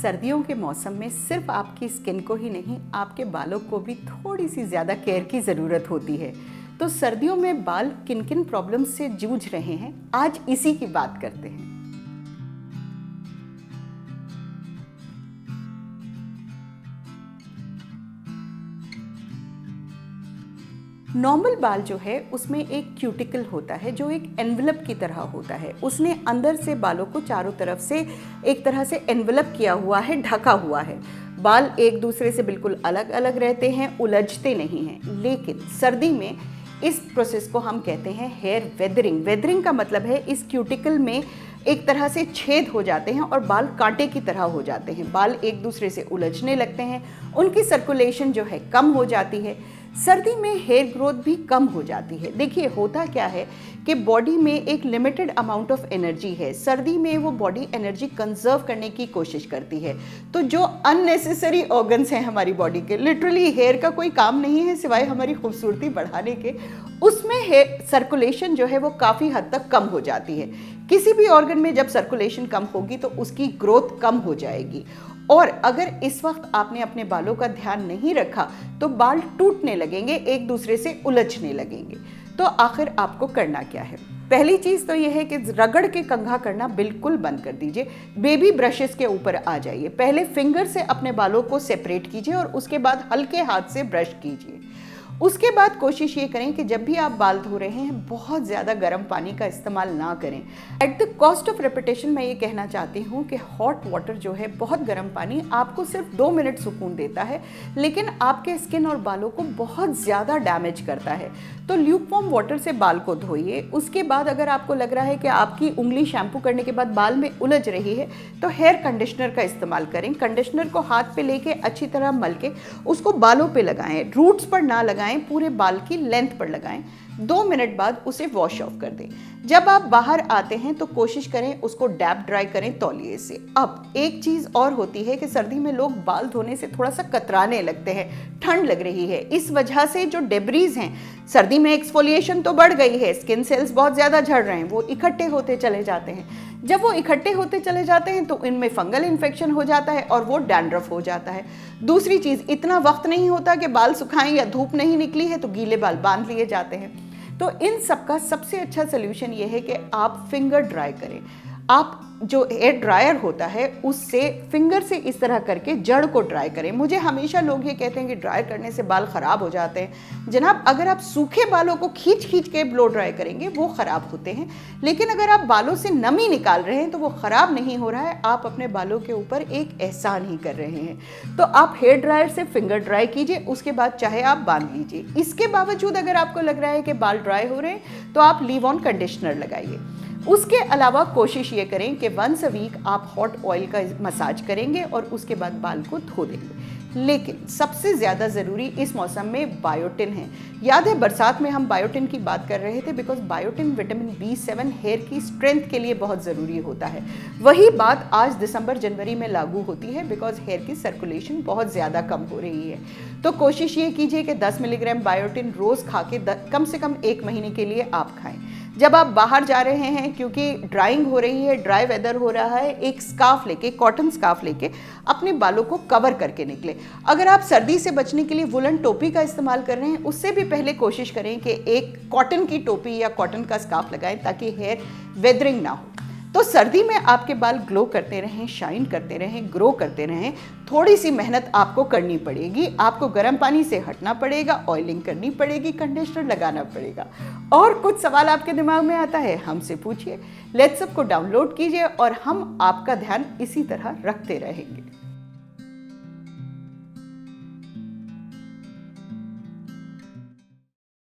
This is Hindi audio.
सर्दियों के मौसम में सिर्फ आपकी स्किन को ही नहीं, आपके बालों को भी थोड़ी सी ज़्यादा केयर की ज़रूरत होती है। तो सर्दियों में बाल किन किन प्रॉब्लम्स से जूझ रहे हैं, आज इसी की बात करते हैं। नॉर्मल बाल जो है उसमें एक क्यूटिकल होता है जो एक एनवलप की तरह होता है। उसने अंदर से बालों को चारों तरफ से एक तरह से एनवलप किया हुआ है, ढका हुआ है। बाल एक दूसरे से बिल्कुल अलग अलग रहते हैं, उलझते नहीं हैं। लेकिन सर्दी में इस प्रोसेस को हम कहते हैं हेयर वेदरिंग। वेदरिंग का मतलब है इस क्यूटिकल में एक तरह से छेद हो जाते हैं और बाल कांटे की तरह हो जाते हैं। बाल एक दूसरे से उलझने लगते हैं, उनकी सर्कुलेशन जो है कम हो जाती है। सर्दी में हेयर ग्रोथ भी कम हो जाती है। देखिए होता क्या है कि बॉडी में एक लिमिटेड अमाउंट ऑफ एनर्जी है। सर्दी में वो बॉडी एनर्जी कंजर्व करने की कोशिश करती है। तो जो अननेसेसरी ऑर्गन्स हैं हमारी बॉडी के, लिटरली हेयर का कोई काम नहीं है सिवाय हमारी खूबसूरती बढ़ाने के, उसमें हेयर सर्कुलेशन जो है वो काफ़ी हद तक कम हो जाती है। किसी भी ऑर्गन में जब सर्कुलेशन कम होगी तो उसकी ग्रोथ कम हो जाएगी। और अगर इस वक्त आपने अपने बालों का ध्यान नहीं रखा तो बाल टूटने लगेंगे, एक दूसरे से उलझने लगेंगे। तो आखिर आपको करना क्या है? पहली चीज़ तो यह है कि रगड़ के कंघा करना बिल्कुल बंद कर दीजिए। बेबी ब्रशेस के ऊपर आ जाइए। पहले फिंगर से अपने बालों को सेपरेट कीजिए और उसके बाद हल्के हाथ से ब्रश कीजिए। उसके बाद कोशिश ये करें कि जब भी आप बाल धो रहे हैं बहुत ज़्यादा गर्म पानी का इस्तेमाल ना करें। At the cost of repetition मैं ये कहना चाहती हूँ कि हॉट वाटर जो है, बहुत गर्म पानी, आपको सिर्फ 2 मिनट सुकून देता है लेकिन आपके स्किन और बालों को बहुत ज़्यादा डैमेज करता है। तो ल्यूकवार्म वाटर से बाल को धोइए। उसके बाद अगर आपको लग रहा है कि आपकी उंगली शैम्पू करने के बाद बाल में उलझ रही है तो हेयर कंडीशनर का इस्तेमाल करें। कंडीशनर को हाथ पे लेके अच्छी तरह मल के उसको बालों पे लगाएं, रूट्स पर ना लगाएं, पूरे बाल की लेंथ पर लगाएं। 2 मिनट बाद उसे वॉश ऑफ कर दें। जब आप बाहर आते हैं तो कोशिश करें उसको डैप ड्राई करें तौलिए से। अब एक चीज़ और होती है कि सर्दी में लोग बाल धोने से थोड़ा सा कतराने लगते हैं, ठंड लग रही है। इस वजह से जो डेब्रीज हैं, सर्दी में एक्सफोलिएशन तो बढ़ गई है, स्किन सेल्स बहुत ज़्यादा झड़ रहे हैं, वो इकट्ठे होते चले जाते हैं। जब वो इकट्ठे होते चले जाते हैं तो इनमें फंगल इन्फेक्शन हो जाता है और वो डैंड्रफ हो जाता है। दूसरी चीज़, इतना वक्त नहीं होता कि बाल सुखाएं या धूप नहीं निकली है तो गीले बाल बांध लिए जाते हैं। तो इन सब का सबसे अच्छा सल्यूशन ये है कि आप फिंगर ड्राई करें। आप जो एयर ड्रायर होता है उससे फिंगर से इस तरह करके जड़ को ड्राई करें। मुझे हमेशा लोग ये कहते हैं कि ड्राई करने से बाल ख़राब हो जाते हैं। जनाब, अगर आप सूखे बालों को खींच खींच के ब्लो ड्राई करेंगे वो ख़राब होते हैं, लेकिन अगर आप बालों से नमी निकाल रहे हैं तो वो ख़राब नहीं हो रहा है, आप अपने बालों के ऊपर एक एहसान ही कर रहे हैं। तो आप हेयर ड्रायर से फिंगर ड्राई कीजिए, उसके बाद चाहे आप बांध लीजिए। इसके बावजूद अगर आपको लग रहा है कि बाल ड्राई हो रहे हैं तो आप लीव ऑन कंडीशनर लगाइए। उसके अलावा कोशिश ये करें कि वंस अ वीक आप हॉट ऑयल का मसाज करेंगे और उसके बाद बाल को धो देंगे। लेकिन सबसे ज़्यादा ज़रूरी इस मौसम में बायोटिन है। याद है बरसात में हम बायोटिन की बात कर रहे थे, because biotin vitamin B7 hair की स्ट्रेंथ के लिए बहुत ज़रूरी होता है। वही बात आज दिसंबर जनवरी में लागू होती है बिकॉज हेयर की सर्कुलेशन बहुत ज़्यादा कम हो रही है। तो कोशिश ये कीजिए कि 10 मिलीग्राम बायोटिन रोज़ खा के कम से कम 1 महीने के लिए आप खाएं। जब आप बाहर जा रहे हैं, क्योंकि ड्राइंग हो रही है, ड्राई वेदर हो रहा है, एक स्कार्फ लेके, कॉटन स्कार्फ लेके अपने बालों को कवर करके निकले। अगर आप सर्दी से बचने के लिए वुलन टोपी का इस्तेमाल कर रहे हैं, उससे भी पहले कोशिश करें कि एक कॉटन की टोपी या कॉटन का स्कार्फ लगाएं ताकि हेयर वेदरिंग ना हो। तो सर्दी में आपके बाल ग्लो करते रहें, शाइन करते रहें, ग्रो करते रहें। थोड़ी सी मेहनत आपको करनी पड़ेगी। आपको गर्म पानी से हटना पड़ेगा, ऑयलिंग करनी पड़ेगी, कंडीशनर लगाना पड़ेगा। और कुछ सवाल आपके दिमाग में आता है, हमसे पूछिए। लेट्स अप को डाउनलोड कीजिए और हम आपका ध्यान इसी तरह रखते रहेंगे।